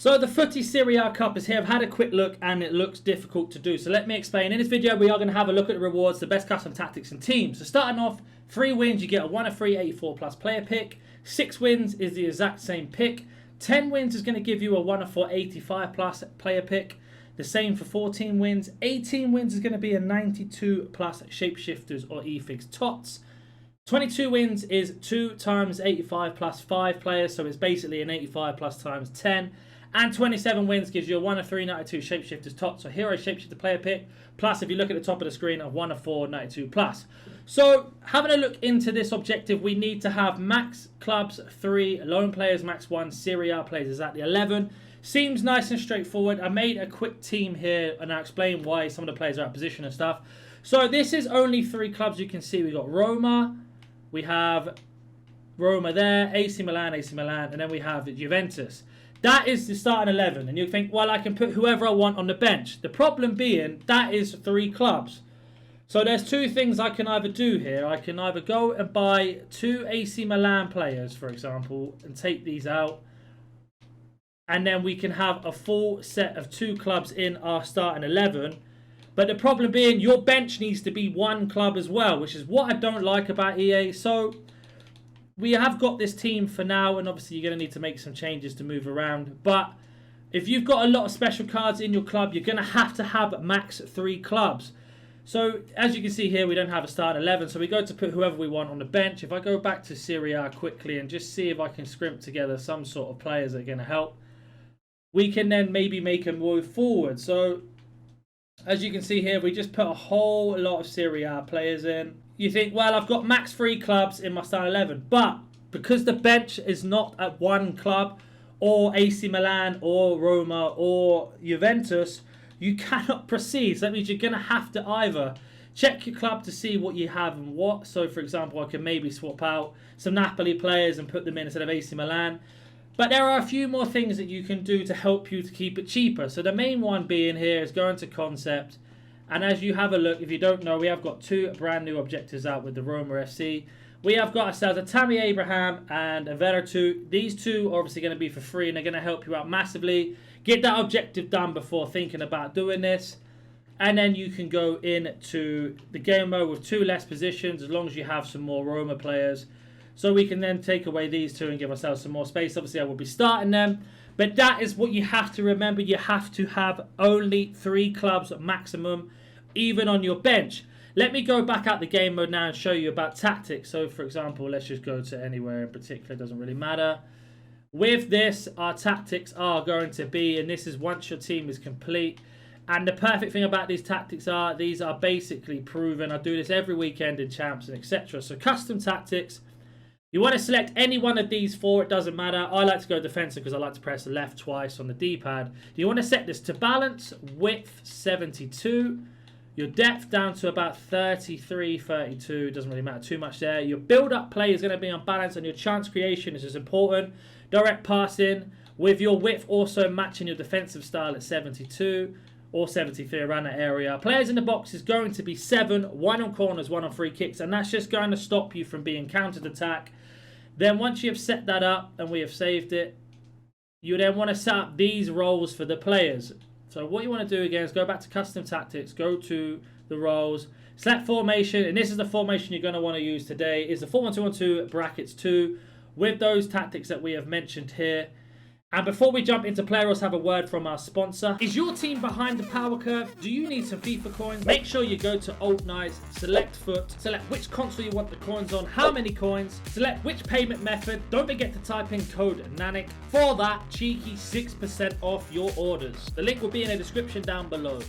So the Futties Serie Cup is here. I've had a quick look and it looks difficult to do. So let me explain. In this video, we are going to have a look at the rewards, the best custom tactics and teams. So starting off, 3 wins, you get a 1 of 3 84 plus player pick. 6 wins is the exact same pick. 10 wins is going to give you a 1 of 4 85 plus player pick. The same for 14 wins. 18 wins is going to be a 92 plus shapeshifters or efigs tots. 22 wins is 2 times 85 plus 5 players. So it's basically an 85 plus times 10. And 27 wins gives you a 1 of 3 92 shapeshifters tots. So hero shapeshifter player pick. Plus, if you look at the top of the screen, a 1 of 4 92 plus. So having a look into this objective, we need to have max clubs 3, lone players max 1, Serie A players is at the 11. Seems nice and straightforward. I made a quick team here and I'll explain why some of the players are out of position and stuff. So this is only 3 clubs you can see. We've got Roma, we have Roma there, AC Milan, and then we have Juventus. That is the starting 11, and you think, well, I can put whoever I want on the bench. The problem being, that is 3 clubs. So there's 2 things I can either do here. I can either go and buy 2 AC Milan players, for example, and take these out. And then we can have a full set of 2 clubs in our starting 11. But the problem being, your bench needs to be 1 club as well, which is what I don't like about EA. So we have got this team for now, and obviously you're going to need to make some changes to move around. But if you've got a lot of special cards in your club, you're going to have max 3 clubs. So as you can see here, we don't have a start 11, so we go to put whoever we want on the bench. If I go back to Serie A quickly and just see if I can scrimp together some sort of players that are going to help, we can then maybe make a move forward. So as you can see here, we just put a whole lot of Serie A players in. You think, well, I've got max 3 clubs in my start 11, but because the bench is not at 1 club, or AC Milan, or Roma, or Juventus, you cannot proceed. So that means you're going to have to either check your club to see what you have and what. So, for example, I can maybe swap out some Napoli players and put them in instead of AC Milan. But there are a few more things that you can do to help you to keep it cheaper. So the main one being here is going to concept. And as you have a look, if you don't know, we have got 2 brand new objectives out with the Roma FC. We have got ourselves a Tammy Abraham and a Veratu. These 2 are obviously going to be for free and they're going to help you out massively. Get that objective done before thinking about doing this. And then you can go into the game mode with 2 less positions as long as you have some more Roma players. So we can then take away these 2 and give ourselves some more space. Obviously, I will be starting them. But that is what you have to remember. You have to have only 3 clubs maximum, even on your bench. Let me go back out the game mode now and show you about tactics. So, for example, let's just go to anywhere in particular. It doesn't really matter. With this, our tactics are going to be, and this is once your team is complete. And the perfect thing about these tactics are, these are basically proven. I do this every weekend in champs and etc. So, custom tactics. You want to select any one of these 4, it doesn't matter. I like to go defensive because I like to press left twice on the D-pad. You want to set this to balance, width 72, your depth down to about 33, 32, doesn't really matter too much there. Your build-up play is going to be on balance and your chance creation is important. Direct passing, with your width also matching your defensive style at 72 or 73 around that area. Players in the box is going to be 7, 1 on corners, 1 on free kicks, and that's just going to stop you from being countered attack. Then once you have set that up and we have saved it, you then want to set up these roles for the players. So what you want to do again is go back to custom tactics, go to the roles, select formation, and this is the formation you're going to want to use today. Is the 4-1-2-1-2 brackets 2 with those tactics that we have mentioned here. And before we jump into player rules, have a word from our sponsor. Is your team behind the power curve? Do you need some FIFA coins? Make sure you go to Alt Nice, select Foot, select which console you want the coins on, how many coins, select which payment method. Don't forget to type in code NaNNiK for that cheeky 6% off your orders. The link will be in the description down below.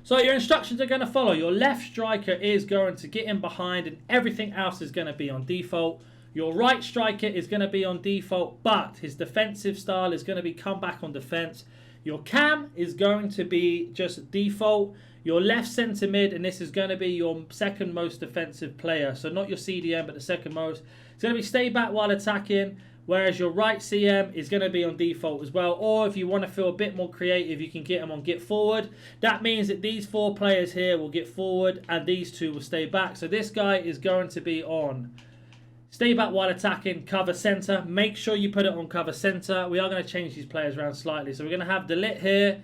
So your instructions are going to follow. Your left striker is going to get in behind and everything else is going to be on default. Your right striker is going to be on default, but his defensive style is going to be come back on defense. Your cam is going to be just default. Your left centre mid, and this is going to be your second most defensive player. So not your CDM, but the second most. It's going to be stay back while attacking, whereas your right CM is going to be on default as well. Or if you want to feel a bit more creative, you can get them on get forward. That means that these 4 players here will get forward, and these 2 will stay back. So this guy is going to be on Stay back while attacking, cover centre. Make sure you put it on cover centre. We are going to change these players around slightly. So we're going to have De Ligt here,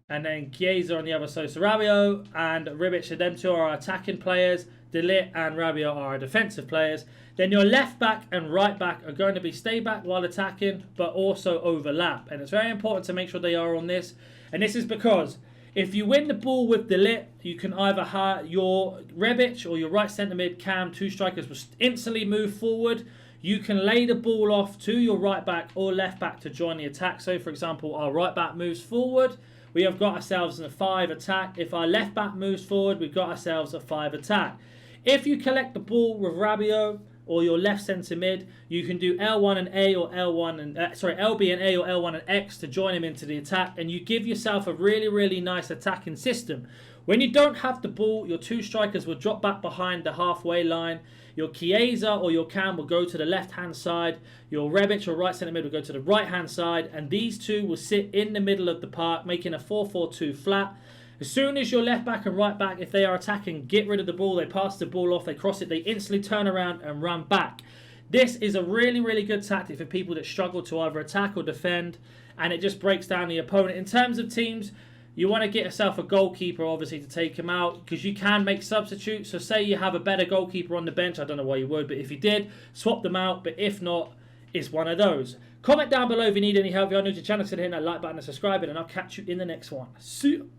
and then Chiesa on the other side. So Rabiot and Rebic, so them two are our attacking players. De Ligt and Rabiot are our defensive players. Then your left back and right back are going to be stay back while attacking, but also overlap. And it's very important to make sure they are on this. And this is because if you win the ball with De Ligt, you can either have your Rebic or your right centre mid Cam, two strikers will instantly move forward. You can lay the ball off to your right back or left back to join the attack. So, for example, our right back moves forward. We have got ourselves a 5 attack. If our left back moves forward, we've got ourselves a 5 attack. If you collect the ball with Rabiot or your left centre mid, you can do L1 and A or L1 and LB and A or L1 and X to join him into the attack, and you give yourself a really, really nice attacking system. When you don't have the ball, your two strikers will drop back behind the halfway line. Your Chiesa or your Cam will go to the left-hand side. Your Rebic or right centre mid will go to the right-hand side, and these two will sit in the middle of the park, making a 4-4-2 flat. As soon as your left back and right back, if they are attacking, get rid of the ball, they pass the ball off, they cross it, they instantly turn around and run back. This is a really, really good tactic for people that struggle to either attack or defend, and it just breaks down the opponent. In terms of teams, you want to get yourself a goalkeeper, obviously, to take him out, because you can make substitutes. So say you have a better goalkeeper on the bench, I don't know why you would, but if you did, swap them out, but if not, it's one of those. Comment down below if you need any help. If you're new to the channel, consider hitting that like button and subscribing, and I'll catch you in the next one. See you.